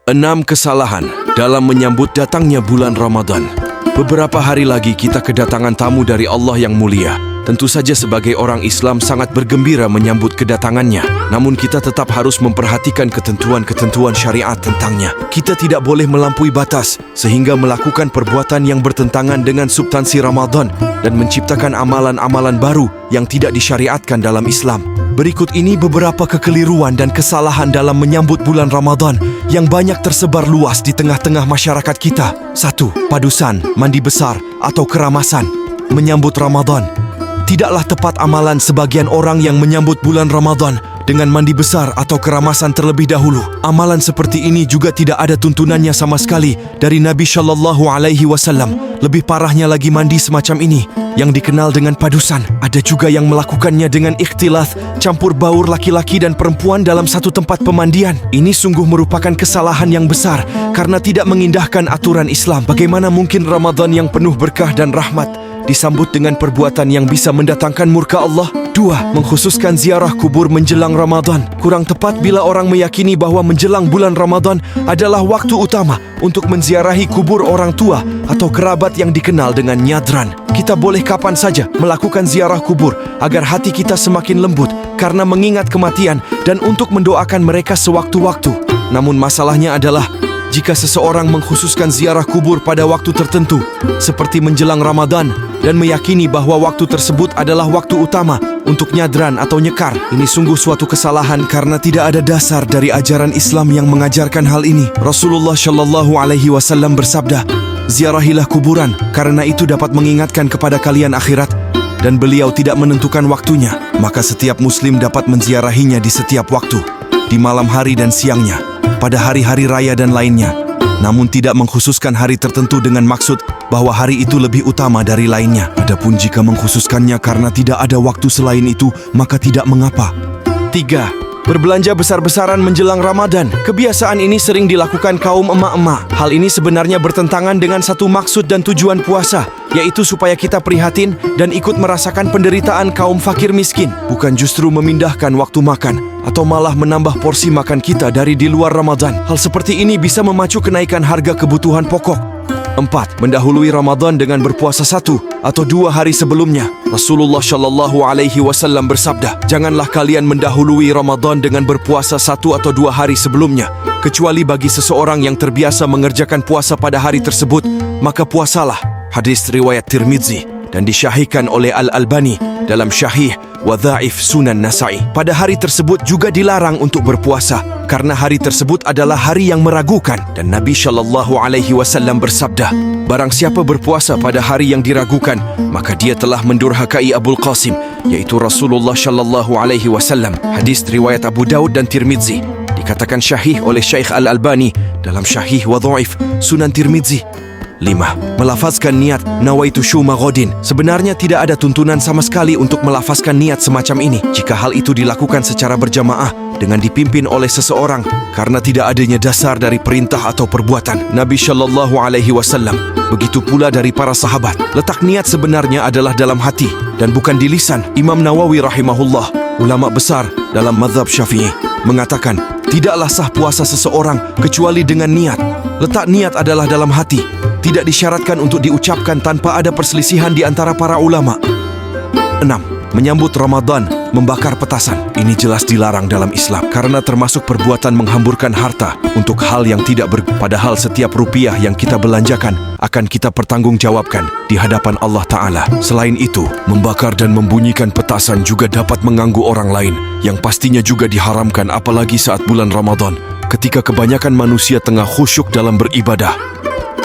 6 kesalahan dalam menyambut datangnya bulan Ramadan. Beberapa hari lagi kita kedatangan tamu dari Allah yang mulia. Tentu saja sebagai orang Islam sangat bergembira menyambut kedatangannya. Namun kita tetap harus memperhatikan ketentuan-ketentuan syariat tentangnya. Kita tidak boleh melampaui batas sehingga melakukan perbuatan yang bertentangan dengan substansi Ramadan dan menciptakan amalan-amalan baru yang tidak disyariatkan dalam Islam. Berikut ini beberapa kekeliruan dan kesalahan dalam menyambut bulan Ramadan yang banyak tersebar luas di tengah-tengah masyarakat kita. 1. Padusan, mandi besar atau keramasan menyambut Ramadan. Tidaklah tepat amalan sebagian orang yang menyambut bulan Ramadan dengan mandi besar atau keramasan terlebih dahulu. Amalan seperti ini juga tidak ada tuntunannya sama sekali dari Nabi Shallallahu Alaihi Wasallam. Lebih parahnya lagi mandi semacam ini yang dikenal dengan padusan. Ada juga yang melakukannya dengan ikhtilath, campur baur laki-laki dan perempuan dalam satu tempat pemandian. Ini sungguh merupakan kesalahan yang besar karena tidak mengindahkan aturan Islam. Bagaimana mungkin Ramadan yang penuh berkah dan rahmat disambut dengan perbuatan yang bisa mendatangkan murka Allah? 2. Mengkhususkan ziarah kubur menjelang Ramadan. Kurang tepat bila orang meyakini bahwa menjelang bulan Ramadan adalah waktu utama untuk menziarahi kubur orang tua atau kerabat yang dikenal dengan nyadran. Kita boleh kapan saja melakukan ziarah kubur agar hati kita semakin lembut karena mengingat kematian dan untuk mendoakan mereka sewaktu-waktu. Namun masalahnya adalah jika seseorang mengkhususkan ziarah kubur pada waktu tertentu, seperti menjelang Ramadan, dan meyakini bahwa waktu tersebut adalah waktu utama untuk nyadran atau nyekar, ini sungguh suatu kesalahan karena tidak ada dasar dari ajaran Islam yang mengajarkan hal ini. Rasulullah Shallallahu Alaihi Wasallam bersabda, "Ziarahilah kuburan, karena itu dapat mengingatkan kepada kalian akhirat." Dan beliau tidak menentukan waktunya, maka setiap muslim dapat menziarahinya di setiap waktu, di malam hari dan siangnya, pada hari-hari raya dan lainnya, namun tidak mengkhususkan hari tertentu dengan maksud bahwa hari itu lebih utama dari lainnya. Adapun jika mengkhususkannya karena tidak ada waktu selain itu, maka tidak mengapa. 3. Berbelanja besar-besaran menjelang Ramadan. Kebiasaan ini sering dilakukan kaum emak-emak. Hal ini sebenarnya bertentangan dengan satu maksud dan tujuan puasa, yaitu supaya kita prihatin dan ikut merasakan penderitaan kaum fakir miskin, bukan justru memindahkan waktu makan atau malah menambah porsi makan kita dari di luar Ramadan. Hal seperti ini bisa memacu kenaikan harga kebutuhan pokok. 4. Mendahului Ramadan dengan berpuasa 1 atau 2 hari sebelumnya. Rasulullah Shallallahu Alaihi Wasallam bersabda, "Janganlah kalian mendahului Ramadan dengan berpuasa 1 atau 2 hari sebelumnya, kecuali bagi seseorang yang terbiasa mengerjakan puasa pada hari tersebut, maka puasalah." Hadis riwayat Tirmidzi dan disyahihkan oleh Al-Albani dalam Syahih wa Dha'if Sunan Nasa'i. Pada hari tersebut juga dilarang untuk berpuasa karena hari tersebut adalah hari yang meragukan, dan Nabi Shallallahu Alaihi Wasallam bersabda, "Barang siapa berpuasa pada hari yang diragukan, maka dia telah mendurhakai Abul Qasim, yaitu Rasulullah Shallallahu Alaihi Wasallam." Hadis riwayat Abu Daud dan Tirmidzi, dikatakan syahih oleh Syekh Al-Albani dalam Syahih wa Dha'if Sunan Tirmidzi. 5. Melafazkan niat nawaitu syuma ghodin. Sebenarnya tidak ada tuntunan sama sekali untuk melafazkan niat semacam ini jika hal itu dilakukan secara berjamaah dengan dipimpin oleh seseorang karena tidak adanya dasar dari perintah atau perbuatan Nabi Shallallahu Alaihi Wasallam. Begitu pula dari para sahabat. Letak niat sebenarnya adalah dalam hati dan bukan di lisan. Imam Nawawi rahimahullah, ulama besar dalam mazhab Syafi'i, mengatakan tidaklah sah puasa seseorang kecuali dengan niat. Letak niat adalah dalam hati, tidak disyaratkan untuk diucapkan tanpa ada perselisihan di antara para ulama. 6. Menyambut Ramadan, membakar petasan. Ini jelas dilarang dalam Islam karena termasuk perbuatan menghamburkan harta untuk hal yang tidak padahal setiap rupiah yang kita belanjakan akan kita pertanggungjawabkan di hadapan Allah Ta'ala. Selain itu, membakar dan membunyikan petasan juga dapat mengganggu orang lain yang pastinya juga diharamkan apalagi saat bulan Ramadan ketika kebanyakan manusia tengah khusyuk dalam beribadah.